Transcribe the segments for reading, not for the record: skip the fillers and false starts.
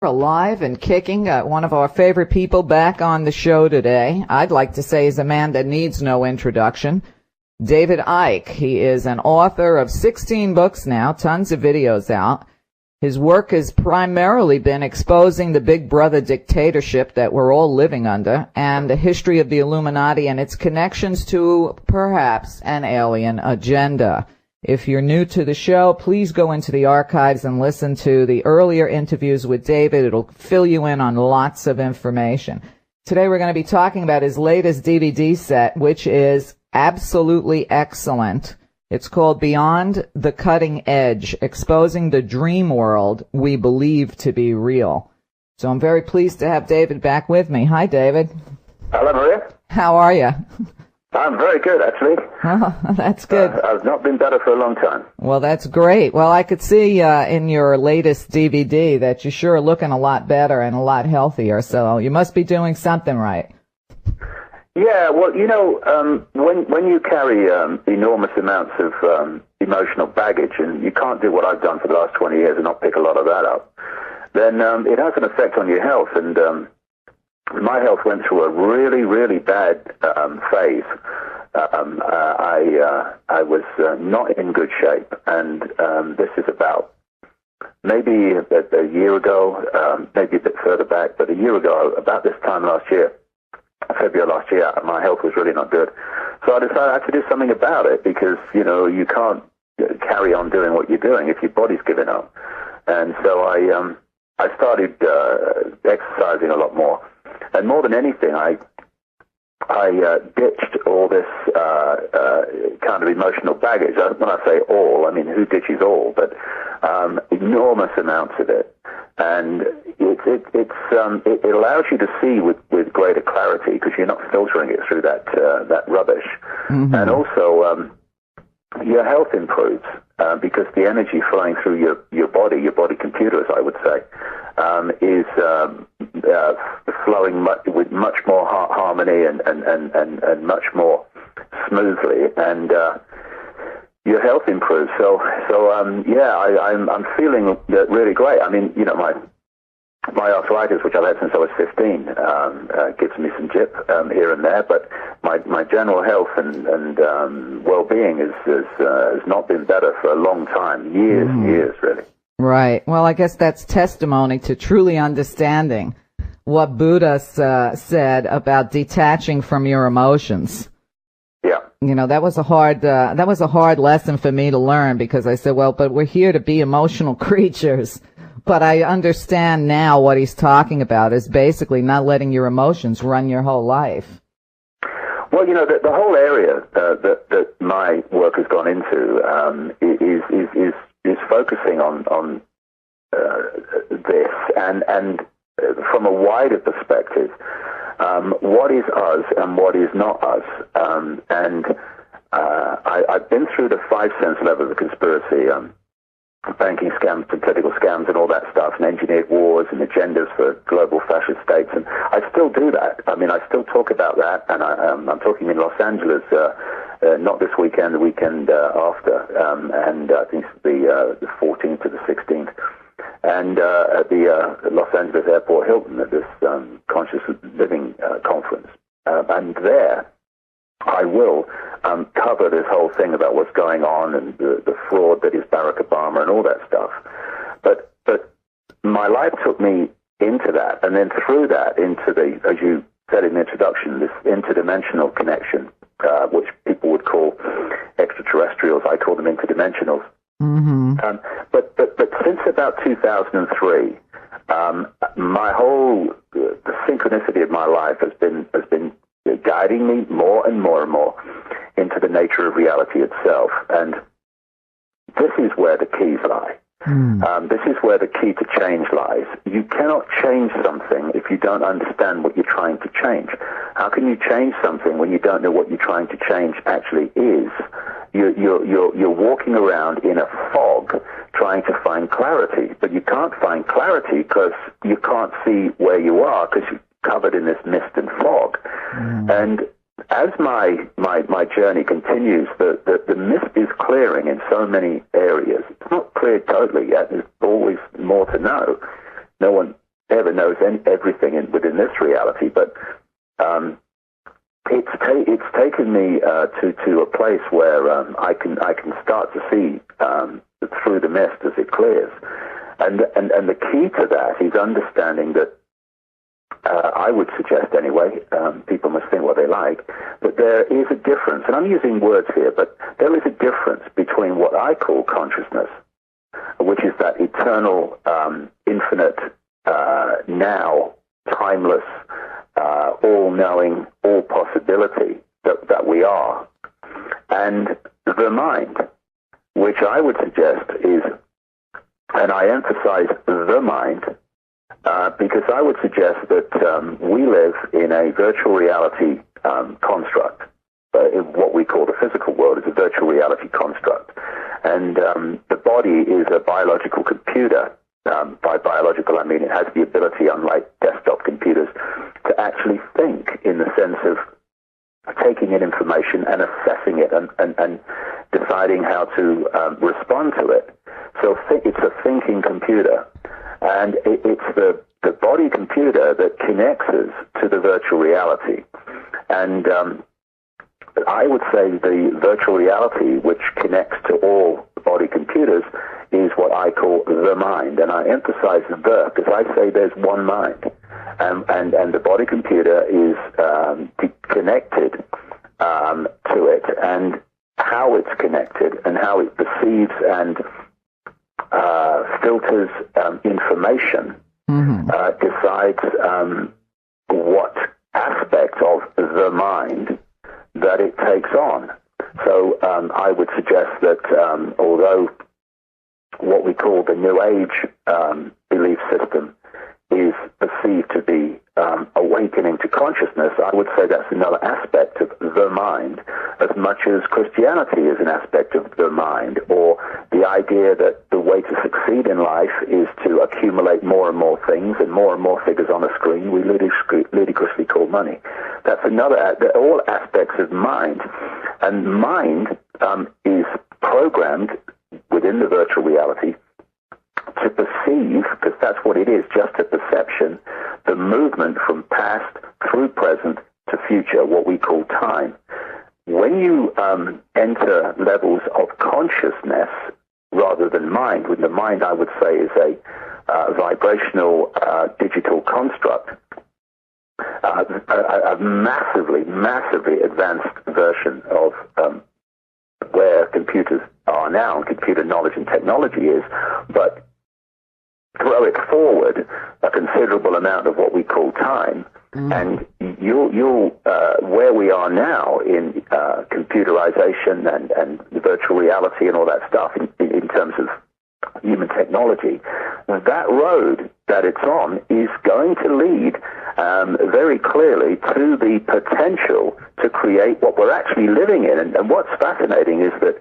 Alive and kicking. One of our favorite people back on the show today. I'd like to say is a man that needs no introduction. David Icke. He is an author of 16 books now, tons of videos out. His work has primarily been exposing the Big Brother dictatorship that we're all living under and the history of the Illuminati and its connections to perhaps an alien agenda. If you're new to the show, please go into the archives and listen to the earlier interviews with David. It'll fill you in on lots of information. Today we're going to be talking about his latest DVD set, which is absolutely excellent. It's called Beyond the Cutting Edge, Exposing the Dream World We Believe to Be Real. So I'm very pleased to have David back with me. Hi, David. Hello, Maria. How are you? I'm very good, actually. Oh, that's good. I've not been better for a long time. Well, that's great. Well, I could see in your latest DVD that you're sure looking a lot better and a lot healthier, so you must be doing something right. Yeah, well, you know, when you carry enormous amounts of emotional baggage, and you can't do what I've done for the last 20 years and not pick a lot of that up, then it has an effect on your health, and my health went through a really, really bad phase. I was not in good shape, and this is about maybe a year ago, maybe a bit further back, but a year ago, about this time last year, February last year, my health was really not good. So I decided I had to do something about it because, you know, you can't carry on doing what you're doing if your body's giving up. And so I started exercising a lot more. And more than anything, I ditched all this kind of emotional baggage. When I say all, I mean who ditches all, but enormous amounts of it. And it allows you to see with greater clarity because you're not filtering it through that rubbish. Mm-hmm. And also your health improves because the energy flowing through your body computer, as I would say, is flowing with much more harmony and much more smoothly, and your health improves. So yeah, I'm feeling really great. I mean, you know, my arthritis, which I've had since I was 15, gives me some jip here and there, but my general health and well-being has not been better for a long time, years really. Right. Well, I guess that's testimony to truly understanding what Buddha said about detaching from your emotions. Yeah. You know, that was a hard lesson for me to learn because I said, well, but we're here to be emotional creatures. But I understand now what he's talking about is basically not letting your emotions run your whole life. Well, you know, the whole area that my work has gone into is focusing on this and from a wider perspective, what is us and what is not us. I've been through the 5 sense level of the conspiracy, banking scams and political scams and all that stuff, and engineered wars and agendas for global fascist states. And I still do that. I mean, I still talk about that, and I'm talking in Los Angeles, not this weekend, the weekend after, and I think it's the 14th to the 16th. And at the Los Angeles Airport Hilton at this conscious living conference. And there I will cover this whole thing about what's going on and the fraud that is Barack Obama and all that stuff. But my life took me into that, and then through that into the, as you said in the introduction, this interdimensional connection, which people would call extraterrestrials. I call them interdimensionals. Mm-hmm. But since about 2003, my whole the synchronicity of my life has been guiding me more and more and more into the nature of reality itself, and this is where the keys lie. This is where the key to change lies. You cannot change something if you don't understand what you're trying to change. How can you change something when you don't know what you're trying to change actually is? You're walking around in a fog trying to find clarity, but you can't find clarity because you can't see where you are because you're covered in this mist and fog. And as my journey continues, the mist is clearing in so many areas. It's not cleared totally yet. There's always more to know. No one ever knows everything within this reality, but it's taken me to a place where I can start to see through the mist as it clears, and the key to that is understanding that I would suggest anyway, people must think what they like, but there is a difference, and I'm using words here, but there is a difference between what I call consciousness, which is that eternal, infinite, now, timeless, all-knowing, all-possibility that we are, and the mind, which I would suggest is, and I emphasize the mind, because I would suggest that we live in a virtual reality construct. What we call the physical world is a virtual reality construct. And the body is a biological computer. By biological, I mean it has the ability, unlike desktop computers, to actually think in the sense of taking in information and assessing it and deciding how to respond to it. So it's a thinking computer. And it's the body computer that connects us to the virtual reality. And I would say the virtual reality, which connects to all body computers, is what I call the mind. And I emphasize the, because I say there's one mind. And the body computer is connected to it. And how it's connected and how it perceives and filters information, decides what aspect of the mind that it takes on. So I would suggest that although what we call the New Age belief system is perceived to be awakening to consciousness, I would say that's another aspect of the mind, as much as Christianity is an aspect of the mind, or the idea that the way to succeed in life is to accumulate more and more things and more figures on a screen we ludicrously call money. That's another, they're all aspects of mind. And mind is programmed within the virtual reality to perceive, because that's what it is, just a perception, the movement from past through present to future, what we call time. When you enter levels of consciousness rather than mind, when the mind, I would say, is a vibrational digital construct, a massively advanced version of where computers are now and computer knowledge and technology is, but throw it forward a considerable amount of what we call time, and you'll where we are now in computerization and virtual reality and all that stuff in terms of human technology, that road that it's on is going to lead very clearly to the potential to create what we're actually living in. And what's fascinating is that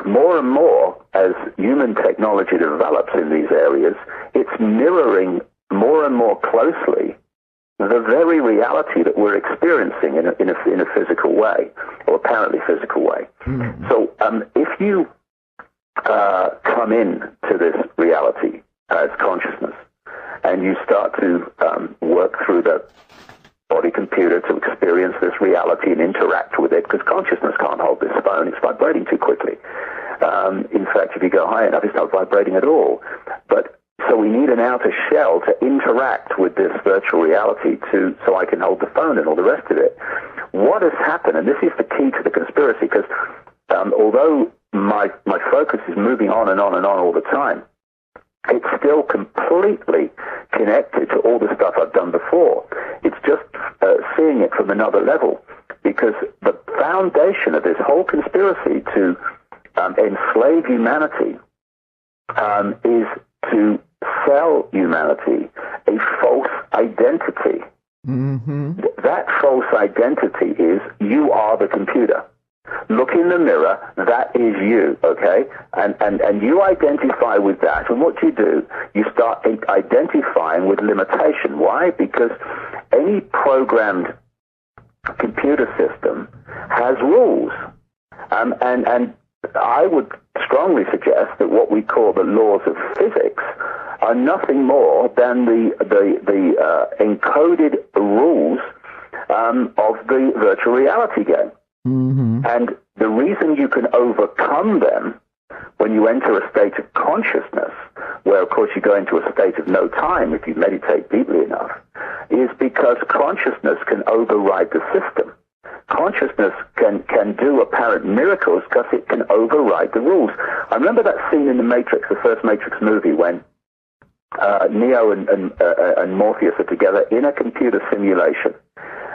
more and more, as human technology develops in these areas, it's mirroring more and more closely the very reality that we're experiencing in a physical way, or apparently physical way. So if you come in to this reality as consciousness, and you start to work through the body computer to experience this reality and interact with it, because consciousness can't hold this phone, it's vibrating too quickly. In fact, if you go high enough, it's not vibrating at all. But so we need an outer shell to interact with this virtual reality so I can hold the phone and all the rest of it. What has happened, and this is the key to the conspiracy, because although my focus is moving on and on and on all the time, it's still completely connected to all the stuff I've done before. It's just seeing it from another level, because the foundation of this whole conspiracy to enslave humanity is to sell humanity a false identity. That false identity is you are the computer. Look in the mirror, that is you, okay? And you identify with that, and what you do, you start identifying with limitation. Why? Because any programmed computer system has rules. And I would strongly suggest that what we call the laws of physics are nothing more than the encoded rules of the virtual reality game. Mm-hmm. And the reason you can overcome them when you enter a state of consciousness, where of course you go into a state of no time if you meditate deeply enough, is because consciousness can override the system. Consciousness can do apparent miracles because it can override the rules. I remember that scene in The Matrix, the first Matrix movie, when Neo and Morpheus are together in a computer simulation.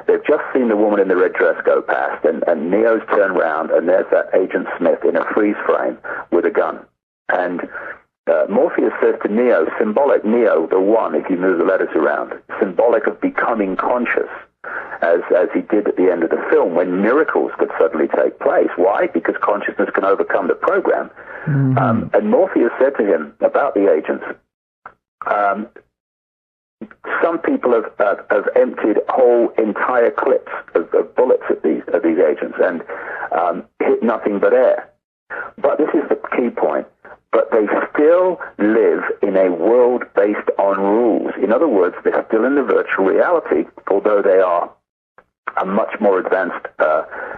They've just seen the woman in the red dress go past, and Neo's turned around, and there's that Agent Smith in a freeze frame with a gun. And Morpheus says to Neo, symbolic, Neo, the one, if you move the letters around, symbolic of becoming conscious, as he did at the end of the film, when miracles could suddenly take place. Why? Because consciousness can overcome the program. Mm-hmm. And Morpheus said to him about the agents, some people have emptied whole entire clips of bullets at these agents and hit nothing but air. But this is the key point. But they still live in a world based on rules. In other words, they're still in the virtual reality, although they are a much more advanced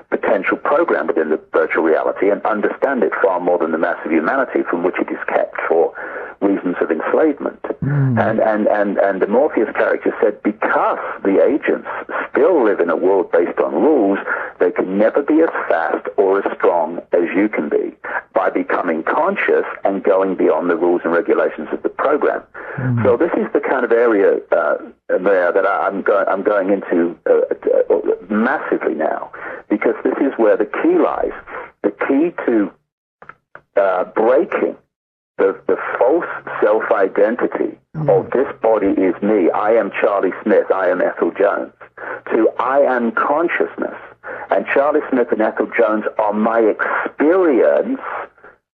potential program within the virtual reality and understand it far more than the mass of humanity from which it is kept for reasons of enslavement. And the Morpheus character said because the agents still live in a world based on rules, they can never be as fast or as strong as you can be by becoming conscious and going beyond the rules and regulations of the program. So this is the kind of area there that I'm going into massively now, because this is where the key lies. The key to breaking the false self-identity of this body is me, I am Charlie Smith, I am Ethel Jones, to I am consciousness, and Charlie Smith and Ethel Jones are my experience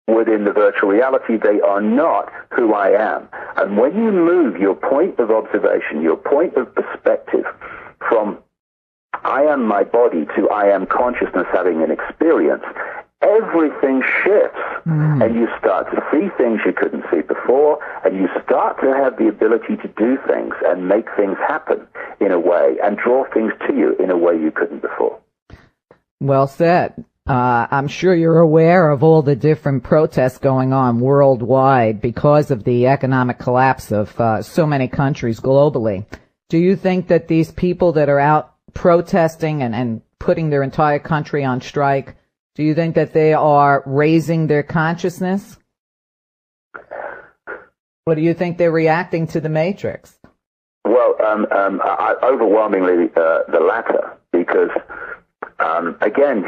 within the virtual reality. They are not who I am. And when you move your point of observation, your point of perspective from I am my body to I am consciousness having an experience, everything shifts, and you start to see things you couldn't see before, and you start to have the ability to do things and make things happen in a way and draw things to you in a way you couldn't before. Well said. I'm sure you're aware of all the different protests going on worldwide because of the economic collapse of so many countries globally. Do you think that these people that are out protesting and putting their entire country on strike, do you think that they are raising their consciousness? Or do you think they're reacting to the Matrix? Well, overwhelmingly the latter, because again,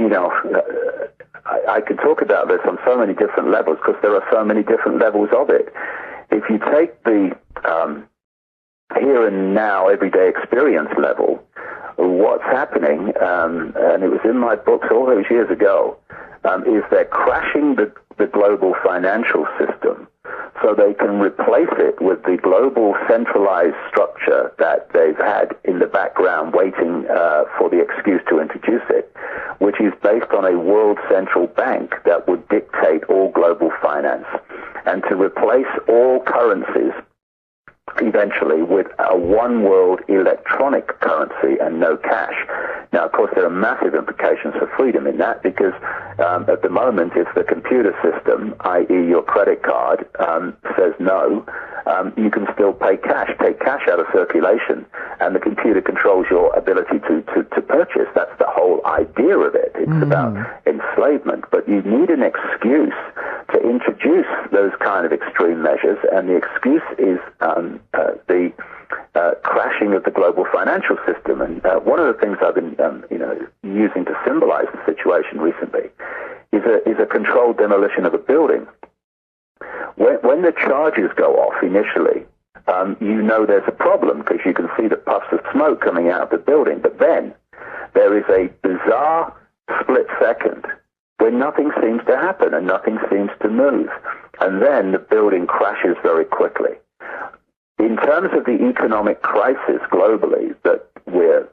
I could talk about this on so many different levels because there are so many different levels of it. If you take the here and now everyday experience level, what's happening, and it was in my books all those years ago, is they're crashing the global financial system so they can replace it with the global centralized structure that they've had in the background waiting for the excuse to introduce it, which is based on a world central bank that would dictate all global finance, and to replace all currencies eventually with a one world electronic currency and no cash. Now, of course, there are massive implications for freedom in that, because at the moment, if the computer system, i.e. your credit card, says no, you can still pay cash, take cash out of circulation, and the computer controls your ability to purchase. That's the whole idea of it. It's about enslavement. But you need an excuse to introduce those kind of extreme measures, and the excuse is the crashing of the global financial system. And one of the things I've been using to symbolize the situation recently is a controlled demolition of a building. When the charges go off initially, there's a problem because you can see the puffs of smoke coming out of the building. But then there is a bizarre split second when nothing seems to happen and nothing seems to move. And then the building crashes very quickly. In terms of the economic crisis globally that we're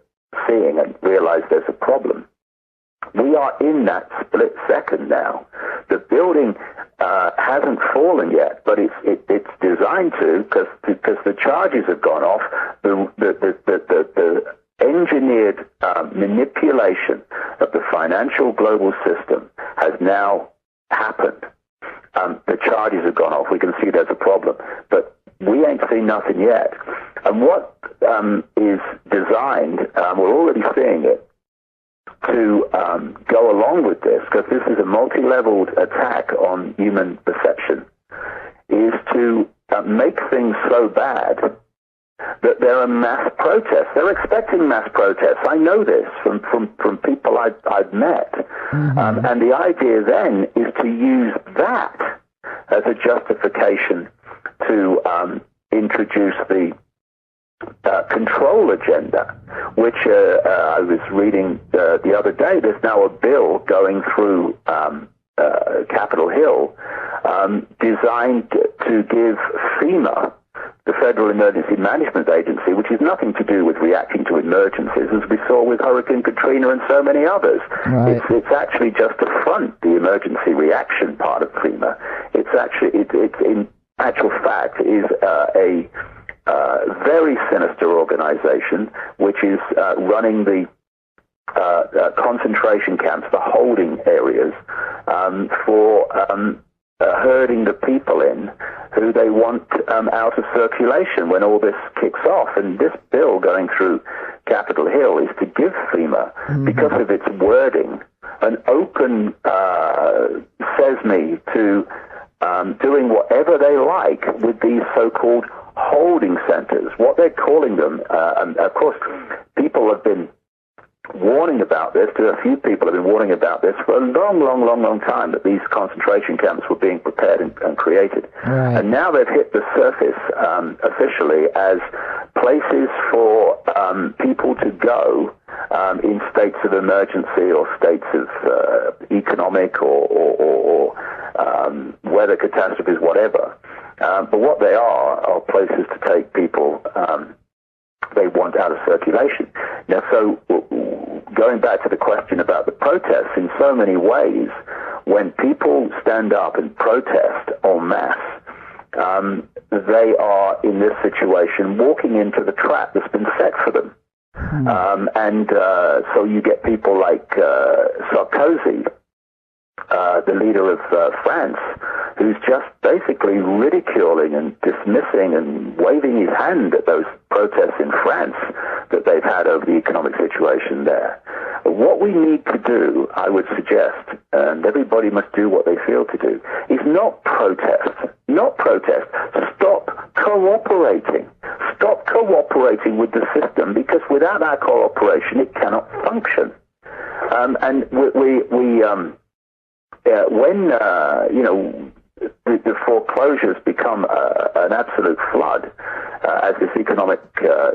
seeing and realize there's a problem, we are in that split second now. The building hasn't fallen yet, but it's designed to, because the charges have gone off. The engineered manipulation of the financial global system has now happened. The charges have gone off. We can see there's a problem, but we ain't seen nothing yet. And what is designed, we're already seeing it, to go along with this, because this is a multi-leveled attack on human perception, is to make things so bad that there are mass protests. They're expecting mass protests. I know this from people I've met. Mm-hmm. And the idea then is to use that as a justification to introduce the control agenda, which I was reading the other day. There's now a bill going through Capitol Hill designed to give FEMA, the Federal Emergency Management Agency, which has nothing to do with reacting to emergencies, as we saw with Hurricane Katrina and so many others. Right. It's actually just to front the emergency reaction part of FEMA. It's actually, it in actual fact is a very sinister organization, which is running the concentration camps, the holding areas, for herding the people in who they want out of circulation when all this kicks off. And this bill going through Capitol Hill is to give FEMA, because of its wording, an open sesame to doing whatever they like with these so-called holding centers. What they're calling them, and of course, people have been warning about this. A few people have been warning about this for a long time, that these concentration camps were being prepared and created. Right. And now they've hit the surface officially as places for people to go in states of emergency or states of economic or weather catastrophes, whatever. But what they are places to take people they want out of circulation. Now, so going back to the question about the protests, in so many ways, when people stand up and protest en masse, they are, in this situation, walking into the trap that's been set for them. So you get people like Sarkozy, the leader of France, who's just basically ridiculing and dismissing and waving his hand at those protests in France that they've had over the economic situation there. What we need to do, I would suggest, and everybody must do what they feel to do, is not protest. Stop cooperating. Stop cooperating with the system, because without our cooperation, it cannot function. When the foreclosures become an absolute flood as this economic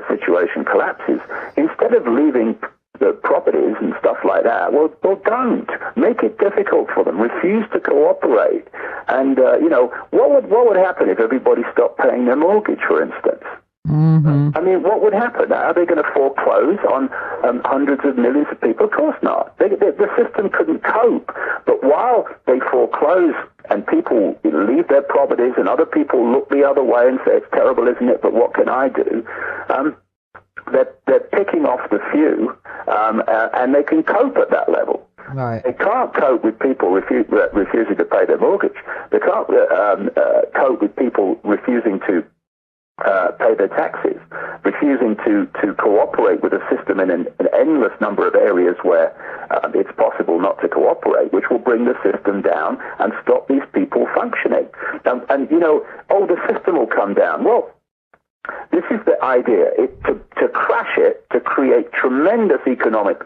situation collapses, instead of leaving the properties and stuff like that, well, don't make it difficult for them. Refuse to cooperate. And what would happen if everybody stopped paying their mortgage, for instance? Mm-hmm. I mean, what would happen? Are they going to foreclose on hundreds of millions of people? Of course not. The system couldn't cope. But while they foreclose and people leave their properties and other people look the other way and say, it's terrible, isn't it? But what can I do? They're picking off the few, and they can cope at that level. Right. They can't cope with people refusing to pay their mortgage. They can't cope with people refusing to pay their taxes, refusing to cooperate with a system in an endless number of areas where it's possible not to cooperate, which will bring the system down and stop these people functioning. The system will come down. Well, this is the idea, to crash it, to create tremendous economic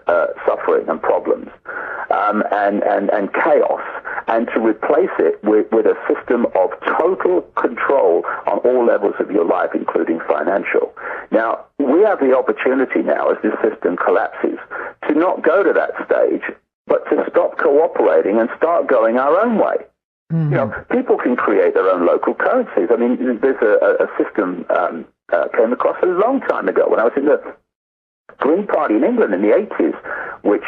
suffering and problems and chaos, and to replace it with a system of total control on all levels of your life, including financial. Now, we have the opportunity now, as this system collapses, to not go to that stage, but to stop cooperating and start going our own way. Mm-hmm. People can create their own local currencies. I mean, there's a system came across a long time ago when I was in the Green Party in England in the 80s, which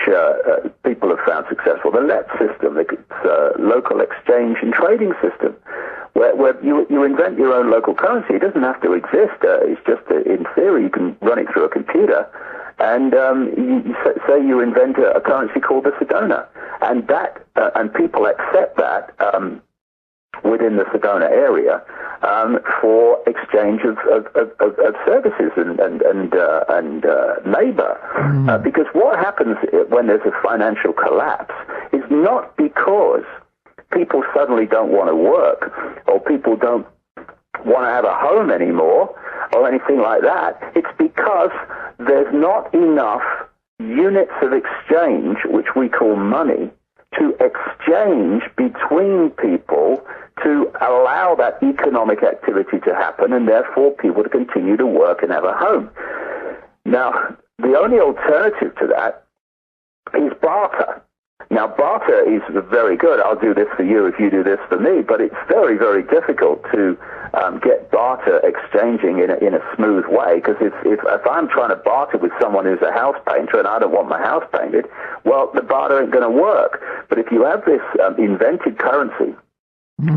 people have found successful. The LET system, the local exchange and trading system, where you invent your own local currency. It doesn't have to exist. It's just, in theory, you can run it through a computer. And you say you invent a currency called the Sedona, and that and people accept that within the Sedona area for exchange of services and labor. Because what happens when there's a financial collapse is not because people suddenly don't want to work or people don't want to have a home anymore or anything like that. It's because there's not enough units of exchange, which we call money, to exchange between people to allow that economic activity to happen and therefore people to continue to work and have a home. Now, the only alternative to that is barter. Now, barter is very good. I'll do this for you if you do this for me, but it's very, very difficult to get barter exchanging in a smooth way, because if I'm trying to barter with someone who's a house painter and I don't want my house painted, well, the barter ain't going to work. But if you have this invented currency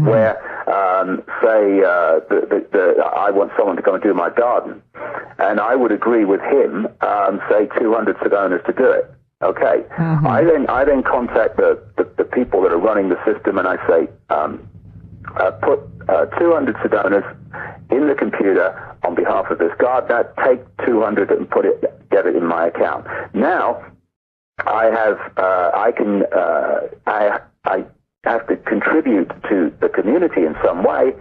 where, say, I want someone to come and do my garden, and I would agree with him, say, 200 Sedonas to do it. Okay. I then contact the people that are running the system, and I say, put 200 Sedonas in the computer on behalf of this gardener. Take 200 and get it in my account. Now, I have to contribute to the community in some way,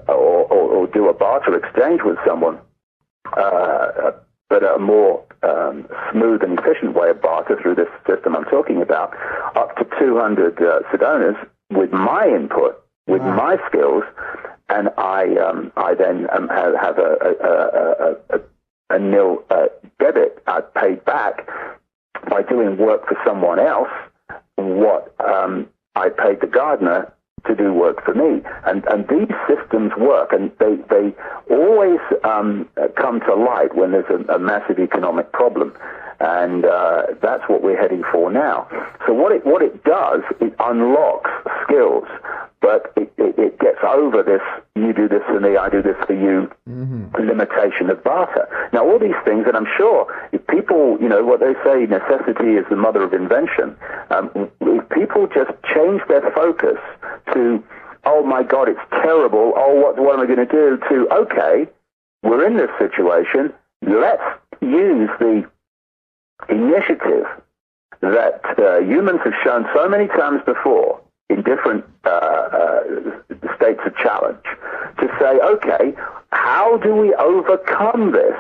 or do a barter exchange with someone, but a more smooth and efficient way of barter through this system I'm talking about, up to 200 Sedonas with my input, with my skills, and I then have a nil debit. I paid back by doing work for someone else what I paid the gardener to do work for me. And these systems work, and they always come to light when there's a massive economic problem. And that's what we're heading for now. So what it does, it unlocks skills, but it gets over this, you do this for me, I do this for you, limitation of barter. Now, all these things, and I'm sure if people, what they say, necessity is the mother of invention. If people just change their focus to, oh my God, it's terrible, oh, what am I going to do, to, okay, we're in this situation, let's use the initiative that humans have shown so many times before in different states of challenge, to say, okay, how do we overcome this?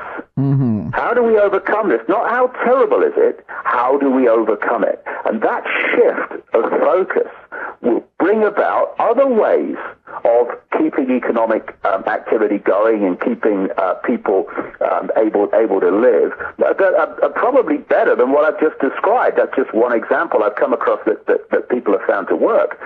How do we overcome this? Not how terrible is it, how do we overcome it? And that shift of focus will bring about other ways of keeping economic activity going and keeping people able to live that are probably better than what I've just described. That's just one example I've come across that people have found to work.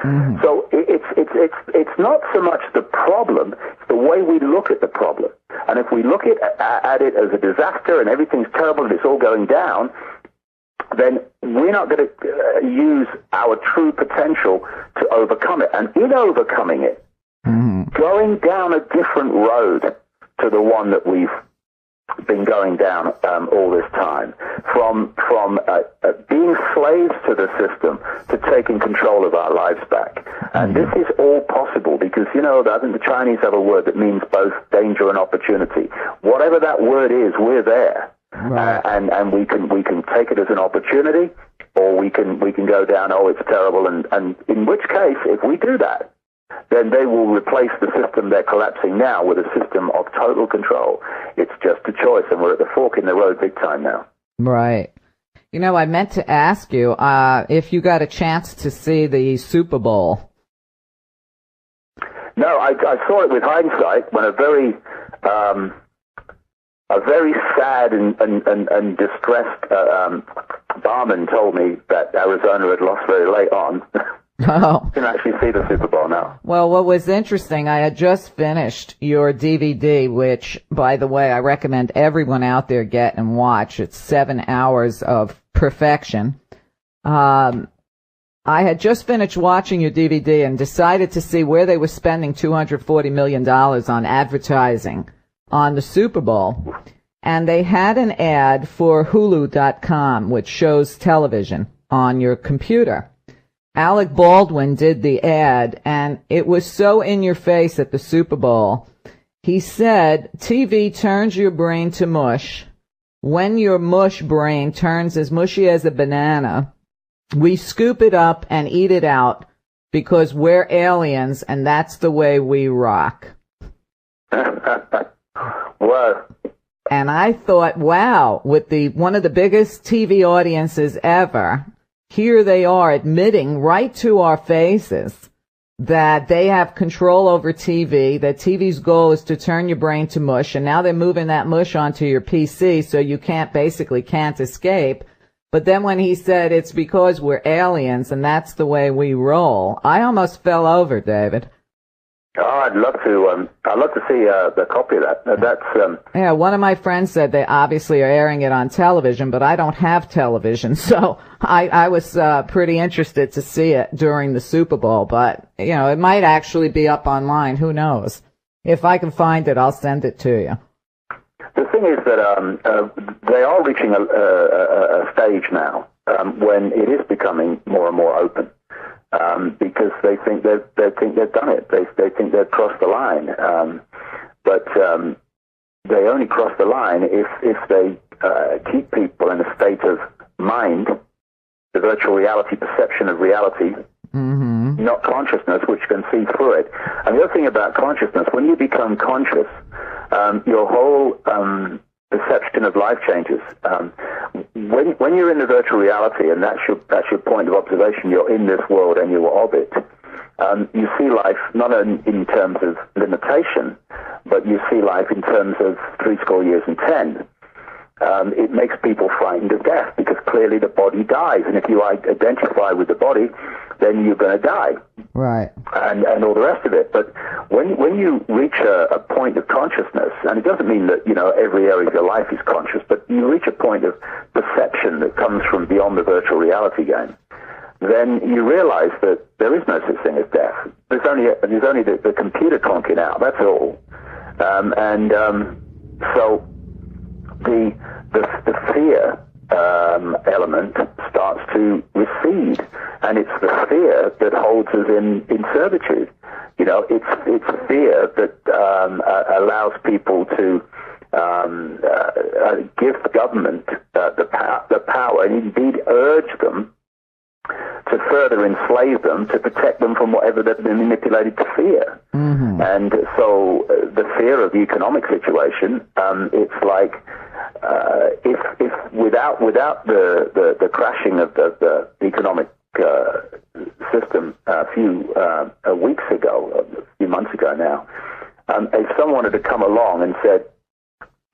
So it's not so much the problem, it's the way we look at the problem. And if we look at it as a disaster and everything's terrible and it's all going down, then we're not going to use our true potential to overcome it. And in overcoming it, going down a different road to the one that we've been going down all this time, from being slaves to the system to taking control of our lives back. And this is all possible because, I think the Chinese have a word that means both danger and opportunity. Whatever that word is, we're there. Right. And we can take it as an opportunity, or we can go down, oh, it's terrible, and in which case, if we do that, then they will replace the system they're collapsing now with a system of total control. It's just a choice, and we're at the fork in the road big time now. Right. I meant to ask you if you got a chance to see the Super Bowl. No, I saw it with hindsight when a very sad and distressed barman told me that Arizona had lost very late on. Oh. You can actually see the Super Bowl now. Well, what was interesting, I had just finished your DVD, which, by the way, I recommend everyone out there get and watch. It's 7 hours of perfection. I had just finished watching your DVD and decided to see where they were spending $240 million on advertising on the Super Bowl. And they had an ad for Hulu.com, which shows television on your computer. Alec Baldwin did the ad, and it was so in your face at the Super Bowl. He said, TV turns your brain to mush. When your mush brain turns as mushy as a banana, we scoop it up and eat it out because we're aliens, and that's the way we rock. Whoa. And I thought, wow, with one of the biggest TV audiences ever, here they are admitting right to our faces that they have control over TV, that TV's goal is to turn your brain to mush, and now they're moving that mush onto your PC so you can't escape. But then when he said it's because we're aliens and that's the way we roll, I almost fell over, David. Oh, I'd love to see the copy of that. Yeah, one of my friends said they obviously are airing it on television, but I don't have television, so I was pretty interested to see it during the Super Bowl. But it might actually be up online. Who knows? If I can find it, I'll send it to you. The thing is that they are reaching a stage now when it is becoming more and more open. Because they think they've done it. They think they've crossed the line. But they only cross the line if they keep people in a state of mind, the virtual reality perception of reality, not consciousness, which can see through it. And the other thing about consciousness, when you become conscious, your whole perception of life changes. When you're in the virtual reality, and that's your point of observation, you're in this world and you are of it, you see life not in terms of limitation, but you see life in terms of 70 years and 10. It makes people frightened of death because clearly the body dies, and if you identify with the body, then you're going to die. Right. And all the rest of it. But when you reach a point of consciousness, and it doesn't mean that every area of your life is conscious, but you reach a point of perception that comes from beyond the virtual reality game, then you realize that there is no such thing as death. There's only the computer conking out. That's all. So the fear element starts to recede, and it's the fear that holds us in servitude. It's fear that allows people to give the government the power, and indeed urge them to further enslave them, to protect them from whatever they've been manipulated to fear. And so the fear of the economic situation, it's like if without the crashing of the economic system a few weeks ago, a few months ago now, if someone had come along and said,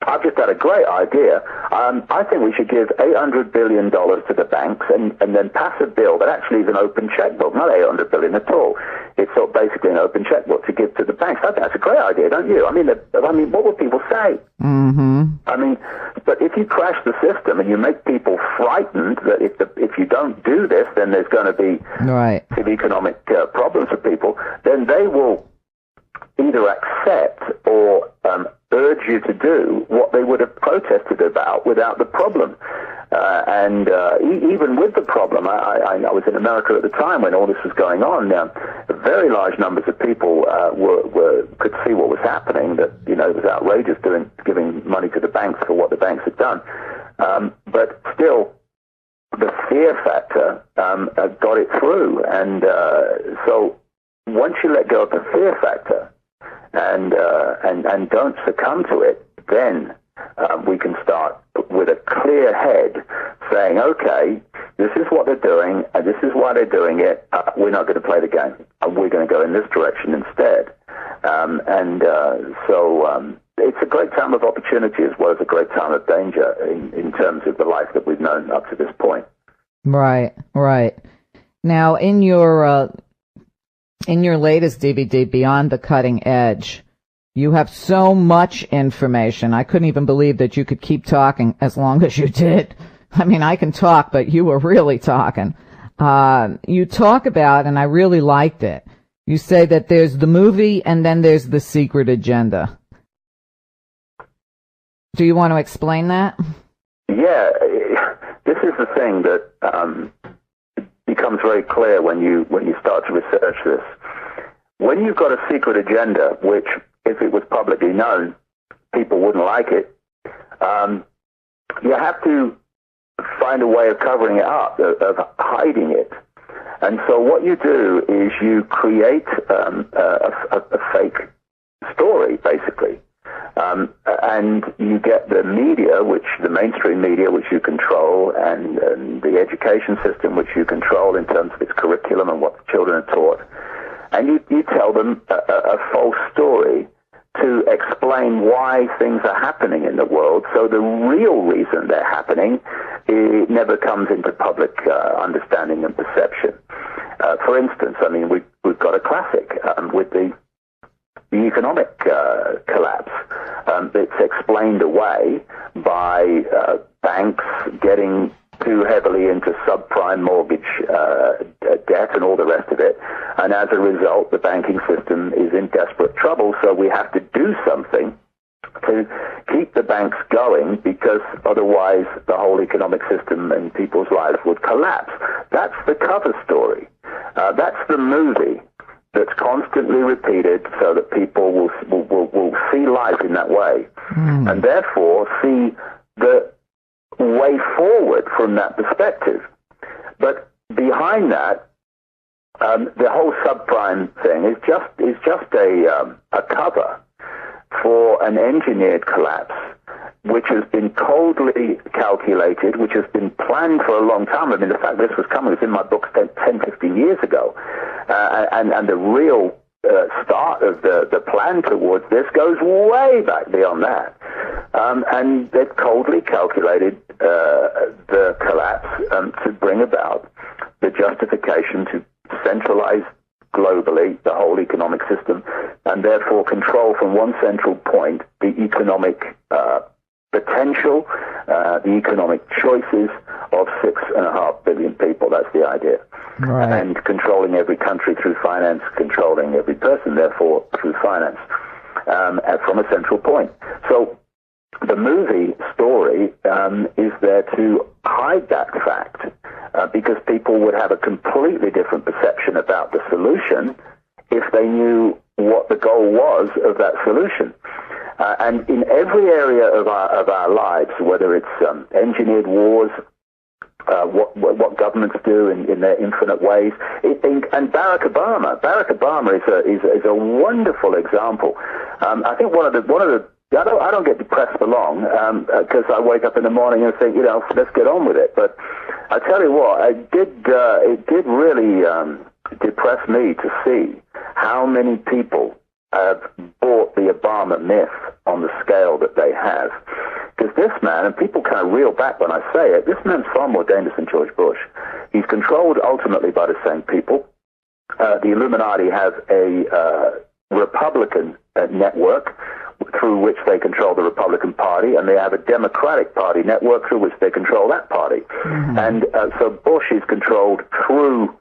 I've just had a great idea. I think we should give $800 billion to the banks and then pass a bill that actually is an open checkbook, not $800 billion at all. It's sort of basically an open checkbook to give to the banks. I think that's a great idea, don't you? I mean, what would people say? I mean, but if you crash the system and you make people frightened that if you don't do this, then there's going to be big economic problems for people, then they will either accept or urge you to do what they would have protested about without the problem. Even with the problem, I was in America at the time when all this was going on. Very large numbers of people could see what was happening, that it was outrageous giving money to the banks for what the banks had done. But still, the fear factor got it through. And so once you let go of the fear factor, and don't succumb to it, then we can start with a clear head saying, okay, this is what they're doing, and this is why they're doing it. We're not going to play the game. We're going to go in this direction instead. So it's a great time of opportunity as well as a great time of danger in terms of the life that we've known up to this point. Right. Now, in your latest DVD, Beyond the Cutting Edge, you have so much information. I couldn't even believe that you could keep talking as long as you did. I mean, I can talk, but you were really talking. You talk about, and I really liked it, you say that there's the movie and then there's the secret agenda. Do you want to explain that? Yeah, this is the thing that becomes very clear when you start to research this. When you've got a secret agenda, which, if it was publicly known, people wouldn't like it, you have to find a way of covering it up, of hiding it. And so what you do is you create a fake story, basically. And you get the media, the mainstream media, which you control, and the education system, which you control in terms of its curriculum and what the children are taught. And you tell them a false story to explain why things are happening in the world, so the real reason they're happening, it never comes into public understanding and perception. For instance, I mean, we've got a classic with the economic collapse. It's explained away by banks getting too heavily into subprime mortgage debt and all the rest of it. And as a result, the banking system is in desperate trouble, so we have to do something to keep the banks going, because otherwise the whole economic system and people's lives would collapse. That's the cover story. That's the movie that's constantly repeated so that people will see life in that way, and therefore see the way forward from that perspective. But behind that, the whole subprime thing is just a cover for an engineered collapse, which has been coldly calculated, which has been planned for a long time. I mean, the fact this was coming was in my book 10, 15 years ago. And the real start of the plan towards this goes way back beyond that. And they've coldly calculated the collapse to bring about the justification to centralize globally the whole economic system, and therefore control from one central point the economic potential, the economic choices of 6.5 billion people. That's the idea. Right. And controlling every country through finance, controlling every person, therefore, through finance, from a central point. So the movie story is there to hide that fact, because people would have a completely different perception about the solution if they knew what the goal was of that solution. And in every area of our lives, whether it's engineered wars, what governments do in their infinite ways, and Barack Obama is a wonderful example. I think one of the I don't get depressed for long, because I wake up in the morning and think, let's get on with it. But I tell you what, it did really depress me to see how many people have bought the Obama myth on the scale that they have. Because this man, and people kind of reel back when I say it, this man's far more dangerous than George Bush. He's controlled ultimately by the same people. The Illuminati have a Republican network through which they control the Republican Party, and they have a Democratic Party network through which they control that party. Mm-hmm. And so Bush is controlled through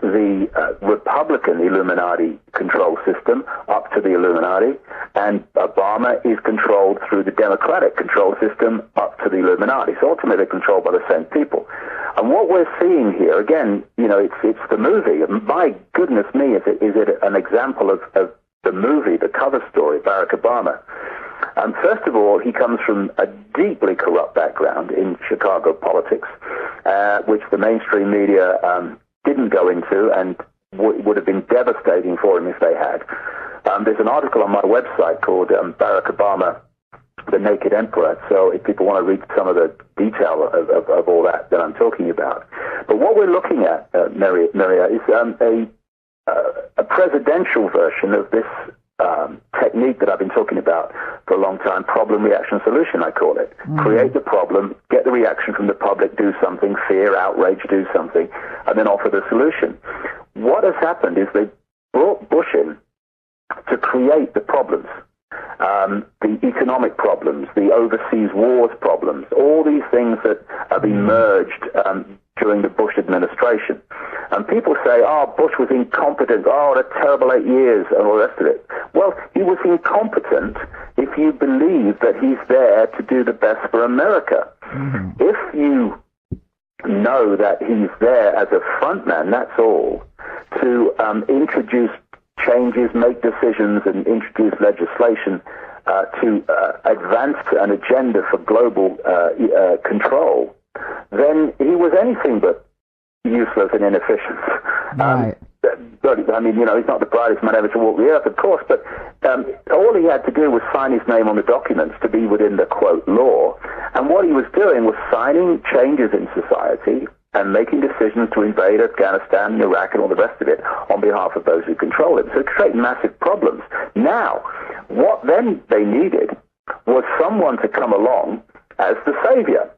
the Republican Illuminati control system up to the Illuminati, and Obama is controlled through the Democratic control system up to the Illuminati. So ultimately they're controlled by the same people. And what we're seeing here, again, it's the movie. My goodness me, is it an example of the movie, the cover story, Barack Obama. First of all, he comes from a deeply corrupt background in Chicago politics, which the mainstream media didn't go into, and would have been devastating for him if they had. There's an article on my website called Barack Obama, the Naked Emperor, so if people want to read some of the detail of all that I'm talking about. But what we're looking at, Maria, is a presidential version of this technique that I've been talking about for a long time, problem, reaction, solution, I call it. Create the problem, get the reaction from the public, do something, fear, outrage, do something, and then offer the solution. What has happened is they brought Bush in to create the problems. The economic problems, the overseas wars problems, all these things that have emerged during the Bush administration. And people say, oh, Bush was incompetent, oh, what a terrible 8 years, and all the rest of it. Well, he was incompetent if you believe that he's there to do the best for America. If you know that he's there as a frontman, that's all, to introduce changes, make decisions, and introduce legislation to advance an agenda for global control, then he was anything but useless and inefficient. Right. I mean, he's not the brightest man ever to walk the earth, of course, but all he had to do was sign his name on the documents to be within the, quote, law. And what he was doing was signing changes in society and making decisions to invade Afghanistan and Iraq and all the rest of it on behalf of those who control it. So it created massive problems. Now, what then they needed was someone to come along as the savior,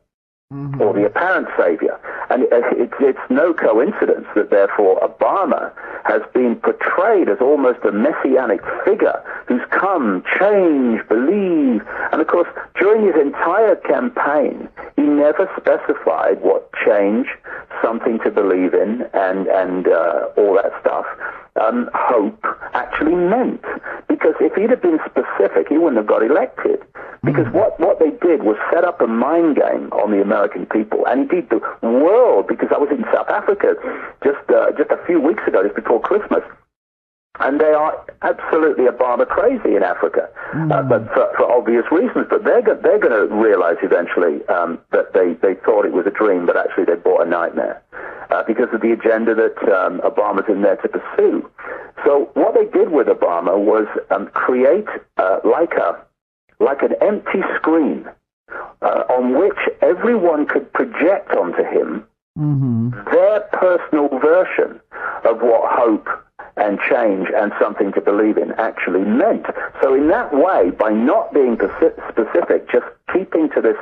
or the apparent savior. And it's no coincidence that, therefore, Obama has been portrayed as almost a messianic figure who's come, change, believe. And, of course, during his entire campaign, he never specified what change, something to believe in, and all that stuff, hope actually meant. Because if he'd have been specific, he wouldn't have got elected. Because what they did was set up a mind game on the American people, and indeed the world, because I was in South Africa just a few weeks ago, just before Christmas, and they are absolutely Obama crazy in Africa, but for obvious reasons. But they're going to realize eventually that they thought it was a dream, but actually they bought a nightmare because of the agenda that Obama's in there to pursue. So what they did with Obama was create like an empty screen on which everyone could project onto him their personal version of what hope and change and something to believe in actually meant. So in that way, by not being specific, just keeping to this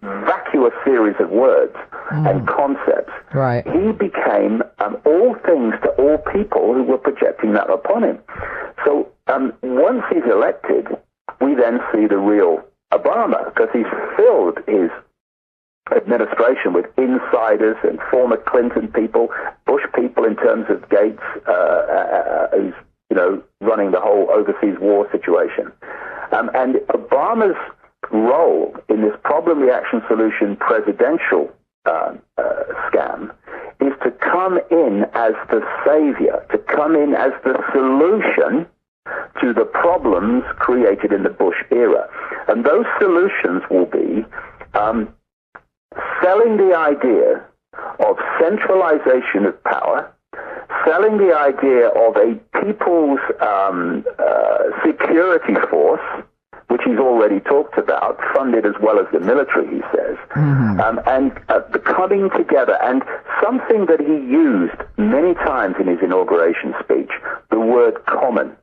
vacuous series of words and concepts, right, he became all things to all people who were projecting that upon him. So once he's elected, we then see the real Obama, because he's filled his administration with insiders and former Clinton people, Bush people in terms of Gates, who's running the whole overseas war situation. And Obama's role in this problem, reaction, solution presidential scam is to come in as the savior, to come in as the solution to the problems created in the Bush era. And those solutions will be selling the idea of centralization of power, selling the idea of a people's security force, which he's already talked about, funded as well as the military, he says, and the coming together, and something that he used many times in his inauguration speech, the word common.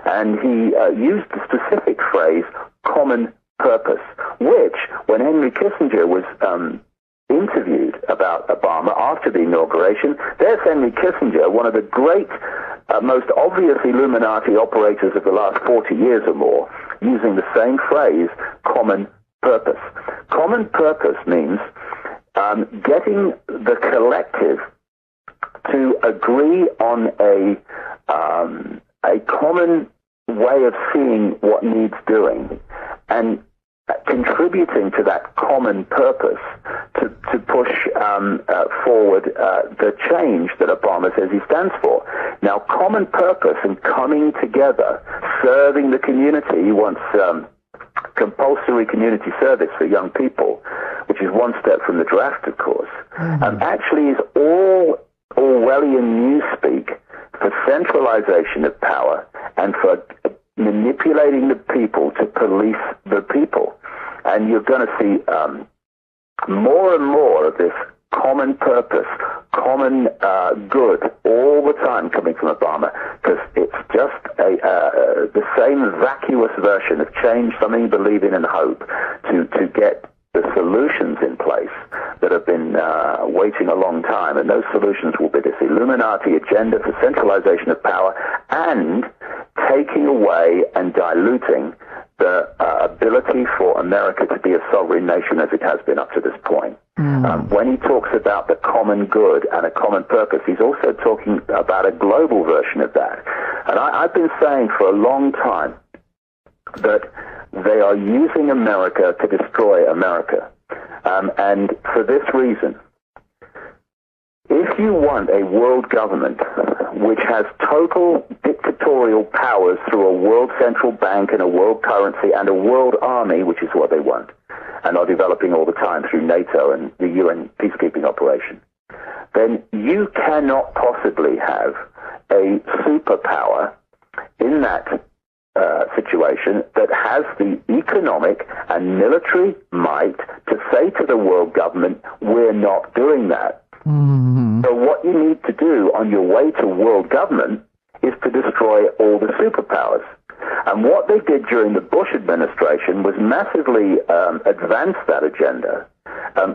And he used the specific phrase, common purpose, which, when Henry Kissinger was interviewed about Obama after the inauguration, there's Henry Kissinger, one of the great, most obvious Illuminati operators of the last 40 years or more, using the same phrase, common purpose. Common purpose means getting the collective to agree on a common way of seeing what needs doing and contributing to that common purpose to push forward the change that Obama says he stands for. Now, common purpose and coming together, serving the community, he wants compulsory community service for young people, which is one step from the draft, of course, actually is all Orwellian newspeak for centralization of power and for manipulating the people to police the people. And you're going to see more and more of this common purpose, common good all the time coming from Obama, because it's just the same vacuous version of change, something you believe in and hope, to get the solutions in place that have been waiting a long time. And those solutions will be this Illuminati agenda for centralization of power and taking away and diluting the ability for America to be a sovereign nation as it has been up to this point. When he talks about the common good and a common purpose, he's also talking about a global version of that. And I've been saying for a long time that they are using America to destroy America. And for this reason, if you want a world government which has total dictatorial powers through a world central bank and a world currency and a world army, which is what they want, and are developing all the time through NATO and the UN peacekeeping operation, then you cannot possibly have a superpower in that situation that has the economic and military might to say to the world government, we're not doing that. So what you need to do on your way to world government is to destroy all the superpowers. And what they did during the Bush administration was massively advance that agenda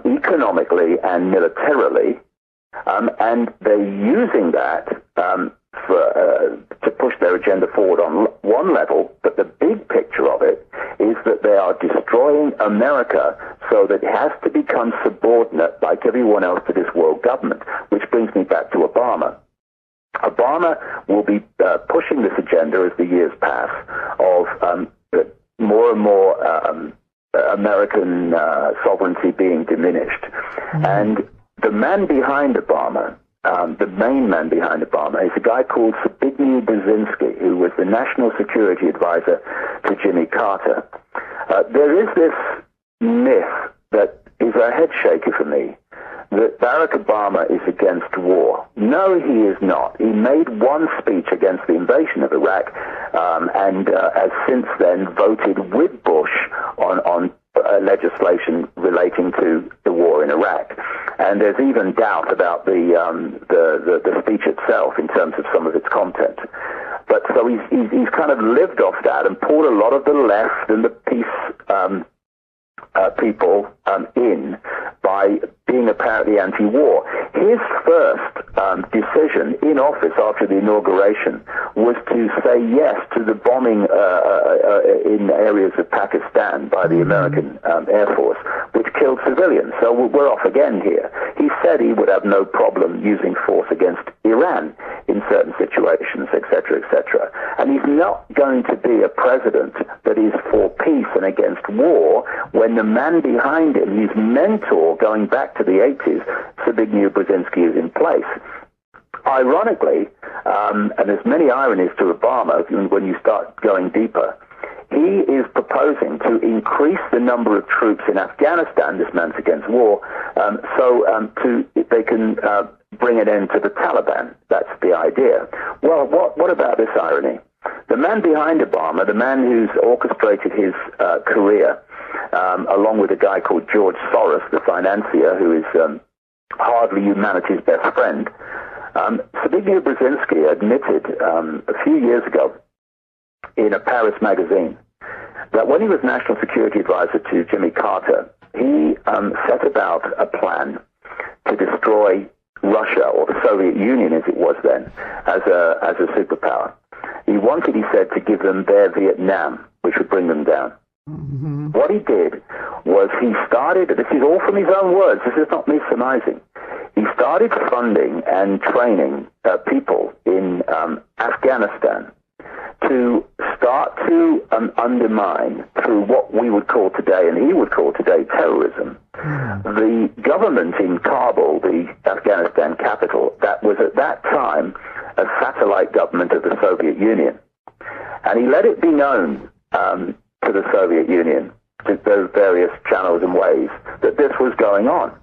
economically and militarily, and they're using that to push their agenda forward on one level, but the big picture of it is that they are destroying America so that it has to become subordinate, like everyone else, to this world government, which brings me back to Obama. Obama will be pushing this agenda as the years pass of more and more American sovereignty being diminished. And the man behind Obama, the main man behind Obama, is a guy called Zbigniew Brzezinski, who was the national security advisor to Jimmy Carter. There is this myth that is a head shaker for me, that Barack Obama is against war. No, he is not. He made one speech against the invasion of Iraq and has since then voted with Bush on legislation relating to the war in Iraq. And there's even doubt about the speech itself in terms of some of its content. But so he's kind of lived off that and pulled a lot of the left and the peace people in by being apparently anti-war. His first decision in office after the inauguration was to say yes to the bombing in areas of Pakistan by the American Air Force, which killed civilians. So we're off again here. He said he would have no problem using force against Iran in certain situations, etc., etc. And he's not going to be a president that is for peace and against war when the man behind him, his mentor going back to the 80s, Zbigniew Brzezinski, is in place. Ironically, and there's many ironies to Obama when you start going deeper, he is proposing to increase the number of troops in Afghanistan, this man's against war, so they can bring an end to the Taliban. That's the idea. Well, what about this irony? The man behind Obama, the man who's orchestrated his career, along with a guy called George Soros, the financier, who is hardly humanity's best friend, Zbigniew Brzezinski admitted a few years ago in a Paris magazine that when he was national security advisor to Jimmy Carter, he set about a plan to destroy Russia, or the Soviet Union as it was then, as a superpower. He wanted, he said, to give them their Vietnam, which would bring them down. What he did was he started, this is all from his own words, this is not me surmising, he started funding and training people in Afghanistan to start to undermine, through what we would call today, and he would call today, terrorism, the government in Kabul, the Afghanistan capital, that was at that time a satellite government of the Soviet Union. And he let it be known to the Soviet Union, to those various channels and ways, that this was going on.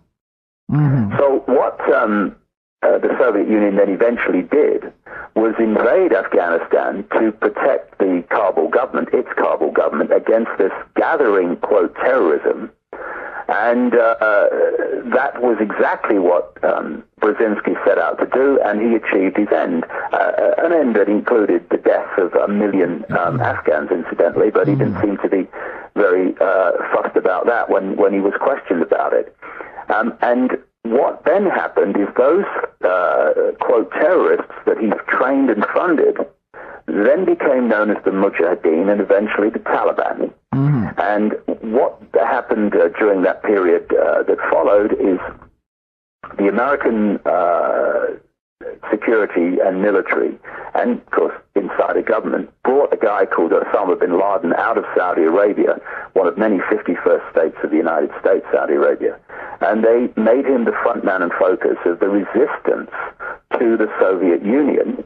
So what the Soviet Union then eventually did was invade Afghanistan to protect the Kabul government, its Kabul government, against this gathering, quote, terrorism. And that was exactly what Brzezinski set out to do, and he achieved his end. An end that included the death of 1 million Afghans, incidentally, but he didn't seem to be very fussed about that when he was questioned about it. And what then happened is those, quote, terrorists that he trained and funded then became known as the Mujahideen and eventually the Taliban. And what happened during that period that followed is the American security and military, and of course insider government, brought a guy called Osama bin Laden out of Saudi Arabia, one of many 51st states of the United States, Saudi Arabia, and they made him the front man and focus of the resistance to the Soviet Union